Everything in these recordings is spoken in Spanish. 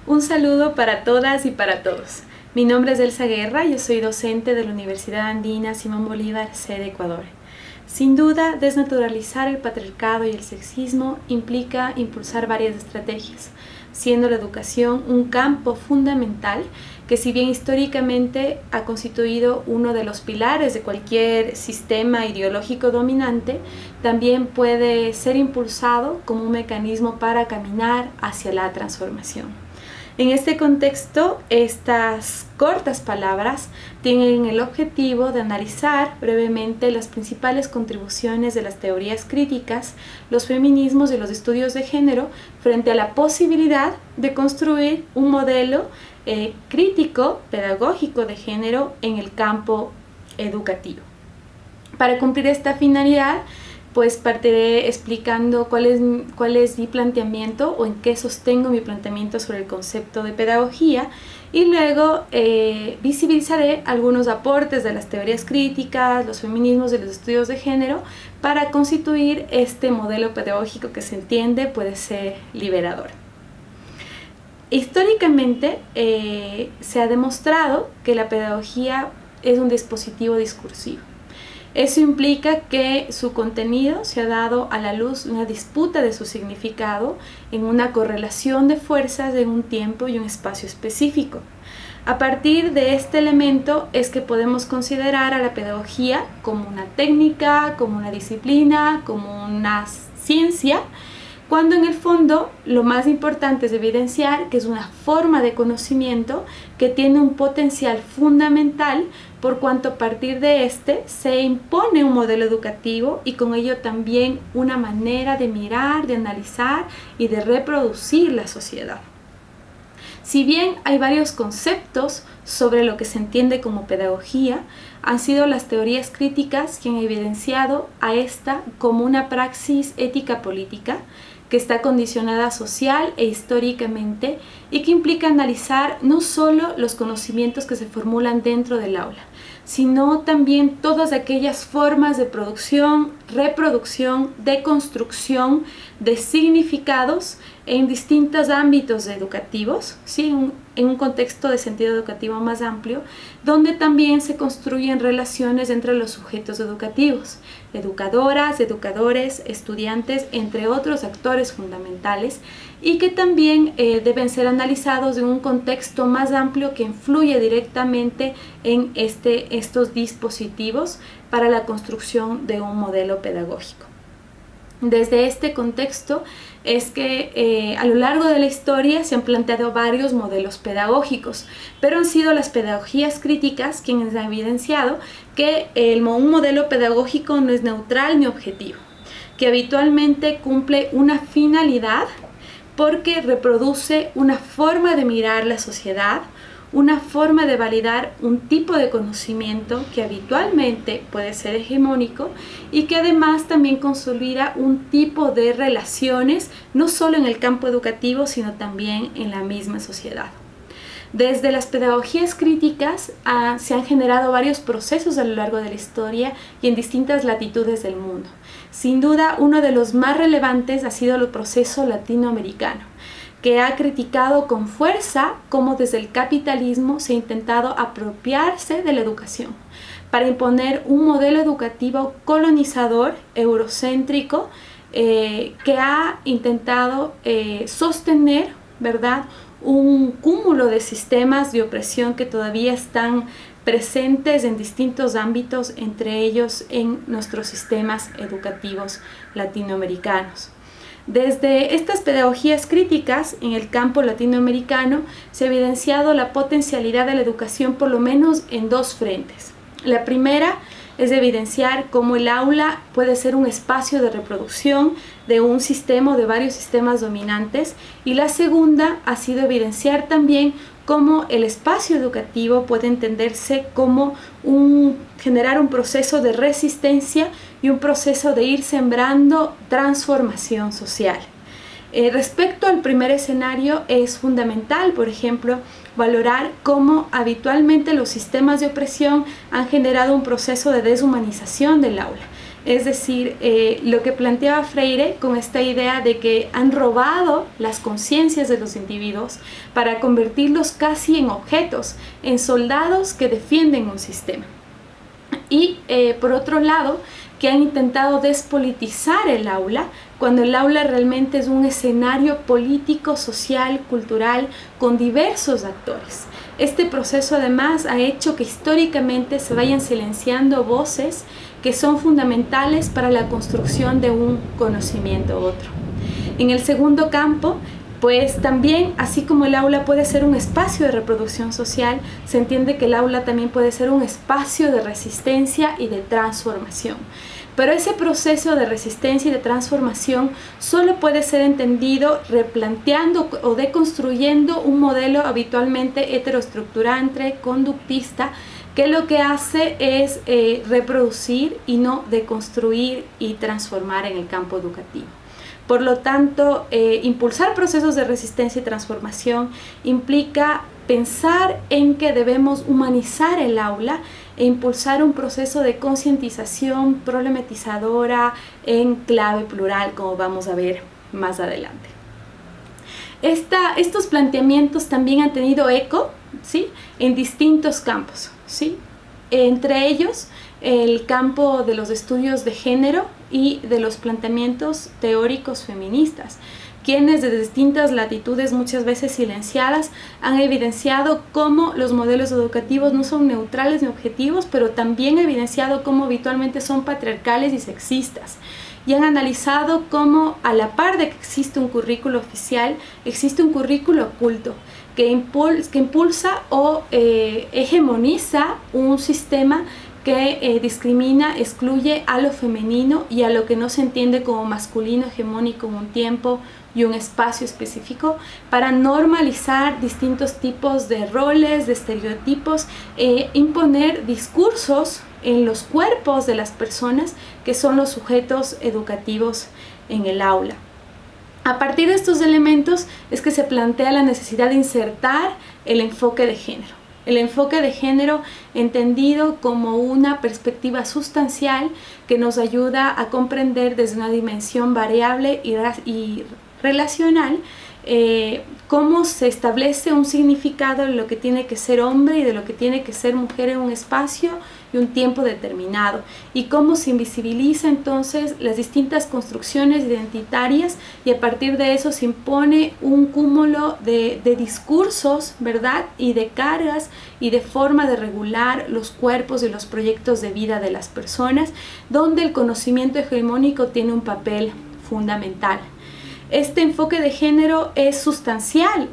Un saludo para todas y para todos. Mi nombre es Elsa Guerra, yo soy docente de la Universidad Andina Simón Bolívar, sede Ecuador. Sin duda, desnaturalizar el patriarcado y el sexismo implica impulsar varias estrategias, siendo la educación un campo fundamental que, si bien históricamente ha constituido uno de los pilares de cualquier sistema ideológico dominante, también puede ser impulsado como un mecanismo para caminar hacia la transformación. En este contexto, estas cortas palabras tienen el objetivo de analizar brevemente las principales contribuciones de las teorías críticas, los feminismos y los estudios de género frente a la posibilidad de construir un modelo crítico, pedagógico de género en el campo educativo. Para cumplir esta finalidad, pues partiré explicando cuál es mi planteamiento o en qué sostengo mi planteamiento sobre el concepto de pedagogía, y luego visibilizaré algunos aportes de las teorías críticas, los feminismos y los estudios de género para constituir este modelo pedagógico que se entiende puede ser liberador. Históricamente se ha demostrado que la pedagogía es un dispositivo discursivo. Eso implica que su contenido se ha dado a la luz de una disputa de su significado en una correlación de fuerzas en un tiempo y un espacio específico. A partir de este elemento es que podemos considerar a la pedagogía como una técnica, como una disciplina, como una ciencia, cuando en el fondo lo más importante es evidenciar que es una forma de conocimiento que tiene un potencial fundamental, por cuanto a partir de este se impone un modelo educativo y con ello también una manera de mirar, de analizar y de reproducir la sociedad. Si bien hay varios conceptos sobre lo que se entiende como pedagogía, han sido las teorías críticas quienes han evidenciado a esta como una praxis ética política que está condicionada social e históricamente y que implica analizar no solo los conocimientos que se formulan dentro del aula, sino también todas aquellas formas de producción, reproducción, de construcción de significados en distintos ámbitos educativos, ¿sí? En un contexto de sentido educativo más amplio, donde también se construyen relaciones entre los sujetos educativos, educadoras, educadores, estudiantes, entre otros actores fundamentales, y que también deben ser analizados en un contexto más amplio que influye directamente en estos dispositivos para la construcción de un modelo pedagógico. Desde este contexto es que a lo largo de la historia se han planteado varios modelos pedagógicos, pero han sido las pedagogías críticas quienes han evidenciado que un modelo pedagógico no es neutral ni objetivo, que habitualmente cumple una finalidad porque reproduce una forma de mirar la sociedad, una forma de validar un tipo de conocimiento que habitualmente puede ser hegemónico y que además también consolida un tipo de relaciones no solo en el campo educativo sino también en la misma sociedad. Desde las pedagogías críticas se han generado varios procesos a lo largo de la historia y en distintas latitudes del mundo. Sin duda, uno de los más relevantes ha sido el proceso latinoamericano, que ha criticado con fuerza cómo desde el capitalismo se ha intentado apropiarse de la educación para imponer un modelo educativo colonizador, eurocéntrico, que ha intentado sostener, ¿verdad?, un cúmulo de sistemas de opresión que todavía están presentes en distintos ámbitos, entre ellos en nuestros sistemas educativos latinoamericanos. Desde estas pedagogías críticas en el campo latinoamericano se ha evidenciado la potencialidad de la educación por lo menos en dos frentes. La primera es evidenciar cómo el aula puede ser un espacio de reproducción de un sistema o de varios sistemas dominantes, y la segunda ha sido evidenciar también cómo el espacio educativo puede entenderse como generar un proceso de resistencia y un proceso de ir sembrando transformación social. Respecto al primer escenario, es fundamental, por ejemplo, valorar cómo habitualmente los sistemas de opresión han generado un proceso de deshumanización del aula, Es decir, lo que planteaba Freire con esta idea de que han robado las conciencias de los individuos para convertirlos casi en objetos, en soldados que defienden un sistema. Y por otro lado, que han intentado despolitizar el aula, cuando el aula realmente es un escenario político, social, cultural, con diversos actores. Este proceso además ha hecho que históricamente se vayan silenciando voces que son fundamentales para la construcción de un conocimiento u otro. En el segundo campo, pues también, así como el aula puede ser un espacio de reproducción social, se entiende que el aula también puede ser un espacio de resistencia y de transformación. Pero ese proceso de resistencia y de transformación solo puede ser entendido replanteando o deconstruyendo un modelo habitualmente heteroestructurante, conductista, que lo que hace es reproducir y no deconstruir y transformar en el campo educativo. Por lo tanto, impulsar procesos de resistencia y transformación implica pensar en que debemos humanizar el aula e impulsar un proceso de concientización problematizadora en clave plural, como vamos a ver más adelante. Estos planteamientos también han tenido eco, ¿sí?, en distintos campos, ¿sí? Entre ellos, el campo de los estudios de género y de los planteamientos teóricos feministas, quienes de distintas latitudes, muchas veces silenciadas, han evidenciado cómo los modelos educativos no son neutrales ni objetivos, pero también evidenciado cómo habitualmente son patriarcales y sexistas. Y han analizado cómo, a la par de que existe un currículo oficial, existe un currículo oculto que impulsa o hegemoniza un sistema que discrimina, excluye a lo femenino y a lo que no se entiende como masculino hegemónico en un tiempo y un espacio específico, para normalizar distintos tipos de roles, de estereotipos, imponer discursos en los cuerpos de las personas que son los sujetos educativos en el aula. A partir de estos elementos es que se plantea la necesidad de insertar el enfoque de género. El enfoque de género entendido como una perspectiva sustancial que nos ayuda a comprender desde una dimensión variable y relacional cómo se establece un significado de lo que tiene que ser hombre y de lo que tiene que ser mujer en un espacio y un tiempo determinado, y cómo se invisibiliza entonces las distintas construcciones identitarias, y a partir de eso se impone un cúmulo de discursos, ¿verdad?, y de cargas y de forma de regular los cuerpos y los proyectos de vida de las personas, donde el conocimiento hegemónico tiene un papel fundamental. Este enfoque de género es sustancial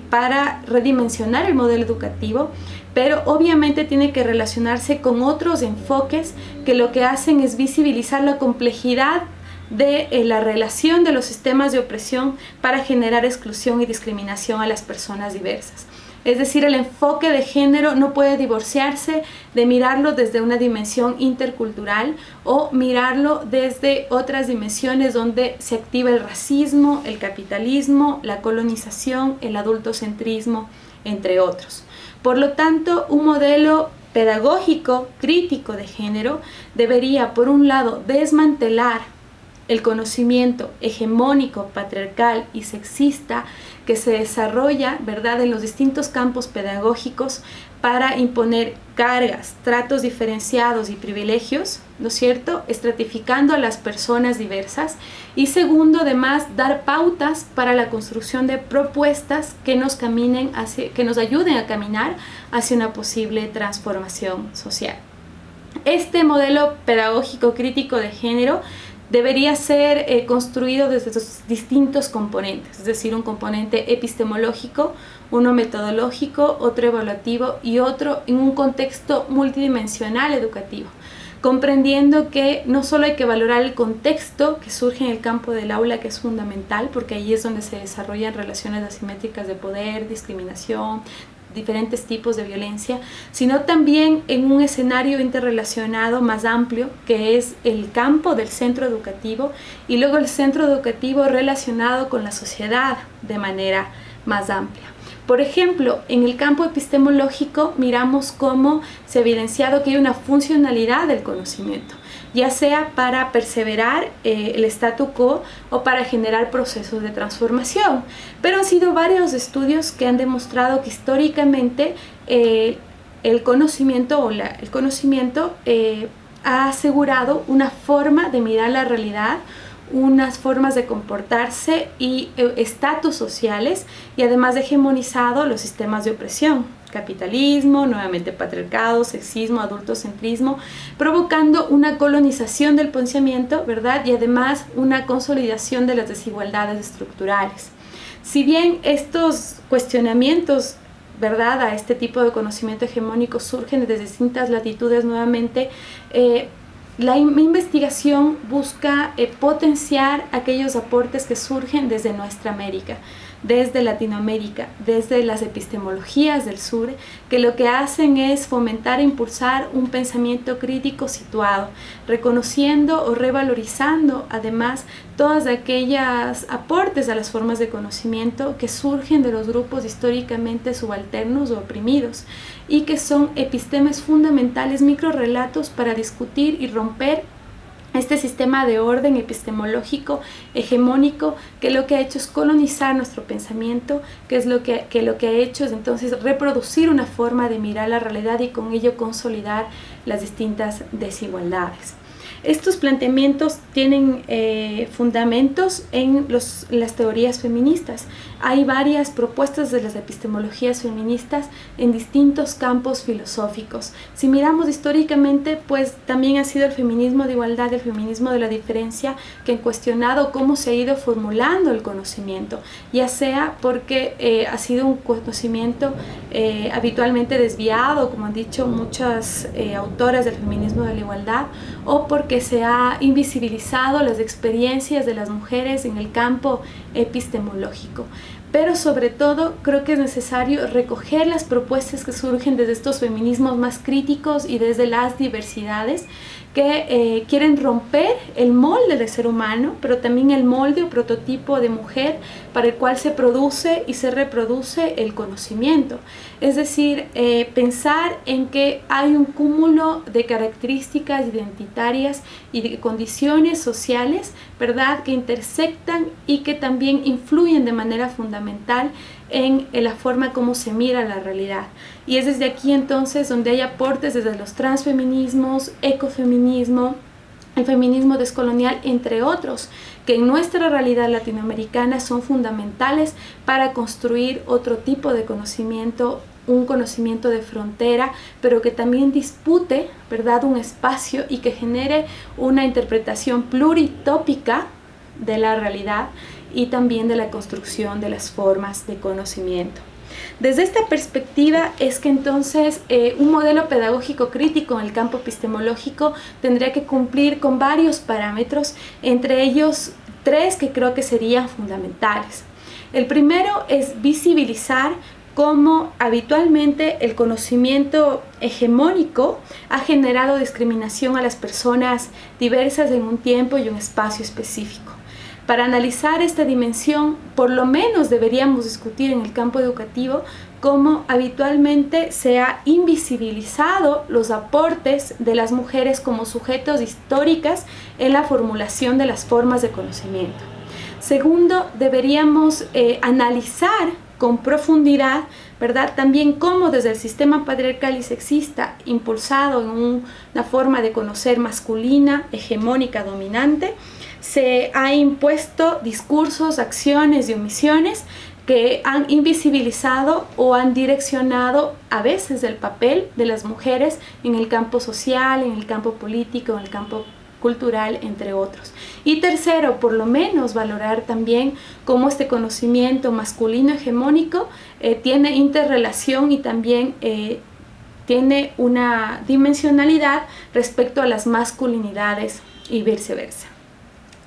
para redimensionar el modelo educativo, pero obviamente tiene que relacionarse con otros enfoques que lo que hacen es visibilizar la complejidad de la relación de los sistemas de opresión para generar exclusión y discriminación a las personas diversas. Es decir, el enfoque de género no puede divorciarse de mirarlo desde una dimensión intercultural o mirarlo desde otras dimensiones donde se activa el racismo, el capitalismo, la colonización, el adultocentrismo, entre otros. Por lo tanto, un modelo pedagógico crítico de género debería, por un lado, desmantelar el conocimiento hegemónico, patriarcal y sexista que se desarrolla, ¿verdad?, en los distintos campos pedagógicos para imponer cargas, tratos diferenciados y privilegios, ¿no es cierto?, estratificando a las personas diversas. Y segundo, además, dar pautas para la construcción de propuestas que nos ayuden a caminar hacia una posible transformación social. Este modelo pedagógico crítico de género debería ser construido desde sus distintos componentes, es decir, un componente epistemológico, uno metodológico, otro evaluativo y otro en un contexto multidimensional educativo, comprendiendo que no solo hay que valorar el contexto que surge en el campo del aula, que es fundamental, porque ahí es donde se desarrollan relaciones asimétricas de poder, discriminación, diferentes tipos de violencia, sino también en un escenario interrelacionado más amplio, que es el campo del centro educativo, y luego el centro educativo relacionado con la sociedad de manera más amplia. Por ejemplo, en el campo epistemológico miramos cómo se ha evidenciado que hay una funcionalidad del conocimiento. ya sea para perseverar el statu quo o para generar procesos de transformación. Pero han sido varios estudios que han demostrado que históricamente el conocimiento ha asegurado una forma de mirar la realidad, unas formas de comportarse y estatus sociales, y además de hegemonizado los sistemas de opresión, capitalismo, nuevamente patriarcado, sexismo, adultocentrismo, provocando una colonización del pensamiento, ¿verdad? Y además una consolidación de las desigualdades estructurales. Si bien estos cuestionamientos, ¿verdad?, a este tipo de conocimiento hegemónico surgen desde distintas latitudes, nuevamente, la investigación busca potenciar aquellos aportes que surgen desde nuestra América, desde Latinoamérica, desde las epistemologías del sur, que lo que hacen es fomentar e impulsar un pensamiento crítico situado, reconociendo o revalorizando además todas aquellas aportes a las formas de conocimiento que surgen de los grupos históricamente subalternos o oprimidos, y que son epistemes fundamentales, microrrelatos para discutir y romper este sistema de orden epistemológico hegemónico, que lo que ha hecho es colonizar nuestro pensamiento, que lo que ha hecho es entonces reproducir una forma de mirar la realidad y con ello consolidar las distintas desigualdades. Estos planteamientos tienen fundamentos en las teorías feministas. Hay varias propuestas de las epistemologías feministas en distintos campos filosóficos. Si miramos históricamente, pues también ha sido el feminismo de igualdad, el feminismo de la diferencia, que han cuestionado cómo se ha ido formulando el conocimiento, ya sea porque ha sido un conocimiento habitualmente desviado, como han dicho muchas autoras del feminismo de la igualdad, o porque se ha invisibilizado las experiencias de las mujeres en el campo epistemológico. Pero sobre todo creo que es necesario recoger las propuestas que surgen desde estos feminismos más críticos y desde las diversidades que quieren romper el molde del ser humano, pero también el molde o prototipo de mujer para el cual se produce y se reproduce el conocimiento. Es decir, pensar en que hay un cúmulo de características identitarias y de condiciones sociales, ¿verdad?, que intersectan y que también influyen de manera fundamental en la forma como se mira la realidad. Y es desde aquí entonces donde hay aportes desde los transfeminismos, ecofeminismo, el feminismo descolonial, entre otros, que en nuestra realidad latinoamericana son fundamentales para construir otro tipo de conocimiento, un conocimiento de frontera, pero que también dispute, ¿verdad?, un espacio y que genere una interpretación pluritópica de la realidad y también de la construcción de las formas de conocimiento. Desde esta perspectiva es que entonces un modelo pedagógico crítico en el campo epistemológico tendría que cumplir con varios parámetros, entre ellos 3 que creo que serían fundamentales. El primero es visibilizar cómo habitualmente el conocimiento hegemónico ha generado discriminación a las personas diversas en un tiempo y un espacio específico. Para analizar esta dimensión, por lo menos deberíamos discutir en el campo educativo cómo habitualmente se ha invisibilizado los aportes de las mujeres como sujetos históricas en la formulación de las formas de conocimiento. Segundo, deberíamos analizar con profundidad, ¿verdad?, también cómo desde el sistema patriarcal y sexista, impulsado en una forma de conocer masculina, hegemónica, dominante, se ha impuesto discursos, acciones y omisiones que han invisibilizado o han direccionado a veces el papel de las mujeres en el campo social, en el campo político, en el campo cultural, entre otros. Y tercero, por lo menos valorar también cómo este conocimiento masculino hegemónico tiene interrelación y también tiene una dimensionalidad respecto a las masculinidades y viceversa.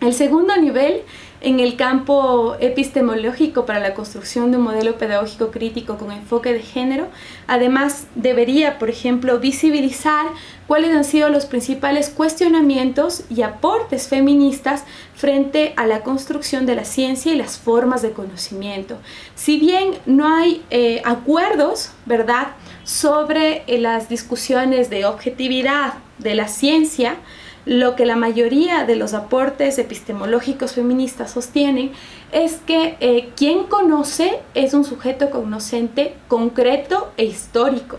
El segundo nivel en el campo epistemológico para la construcción de un modelo pedagógico crítico con enfoque de género, además debería, por ejemplo, visibilizar cuáles han sido los principales cuestionamientos y aportes feministas frente a la construcción de la ciencia y las formas de conocimiento. Si bien no hay acuerdos, ¿verdad?, sobre las discusiones de objetividad de la ciencia, lo que la mayoría de los aportes epistemológicos feministas sostienen es que quien conoce es un sujeto cognoscente concreto e histórico,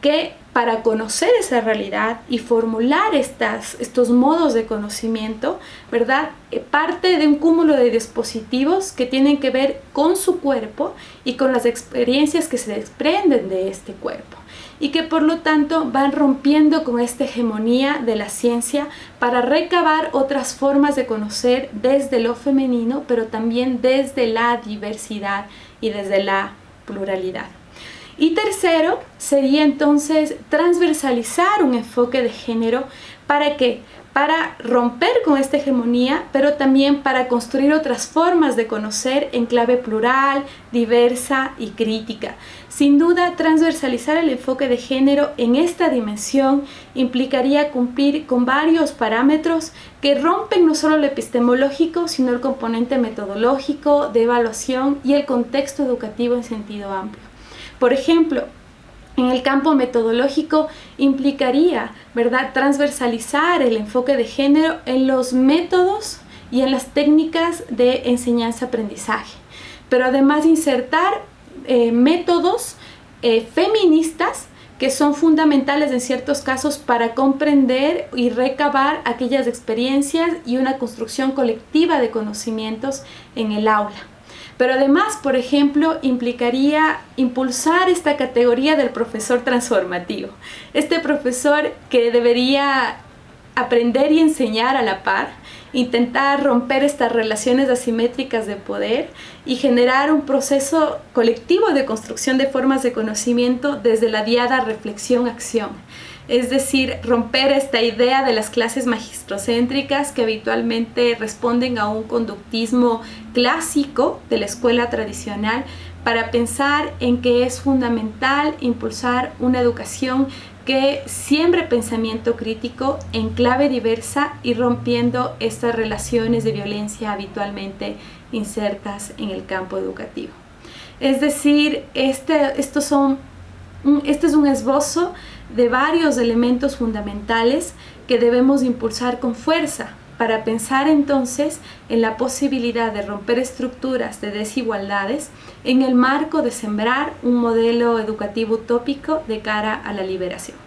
que para conocer esa realidad y formular estos modos de conocimiento, ¿verdad? Parte de un cúmulo de dispositivos que tienen que ver con su cuerpo y con las experiencias que se desprenden de este cuerpo, y que por lo tanto van rompiendo con esta hegemonía de la ciencia para recabar otras formas de conocer desde lo femenino, pero también desde la diversidad y desde la pluralidad. Y tercero, sería entonces transversalizar un enfoque de género. ¿Para qué? Para romper con esta hegemonía, pero también para construir otras formas de conocer en clave plural, diversa y crítica. Sin duda, transversalizar el enfoque de género en esta dimensión implicaría cumplir con varios parámetros que rompen no solo lo epistemológico, sino el componente metodológico, de evaluación y el contexto educativo en sentido amplio. Por ejemplo, en el campo metodológico implicaría, ¿verdad?, transversalizar el enfoque de género en los métodos y en las técnicas de enseñanza-aprendizaje, pero además insertar métodos feministas que son fundamentales en ciertos casos para comprender y recabar aquellas experiencias y una construcción colectiva de conocimientos en el aula. Pero además, por ejemplo, implicaría impulsar esta categoría del profesor transformativo. Este profesor que debería aprender y enseñar a la par, intentar romper estas relaciones asimétricas de poder y generar un proceso colectivo de construcción de formas de conocimiento desde la diada reflexión-acción. Es decir, romper esta idea de las clases magistrocéntricas que habitualmente responden a un conductismo clásico de la escuela tradicional, para pensar en que es fundamental impulsar una educación que siembre pensamiento crítico en clave diversa y rompiendo estas relaciones de violencia habitualmente insertas en el campo educativo. Es decir, este es un esbozo de varios elementos fundamentales que debemos impulsar con fuerza para pensar entonces en la posibilidad de romper estructuras de desigualdades en el marco de sembrar un modelo educativo utópico de cara a la liberación.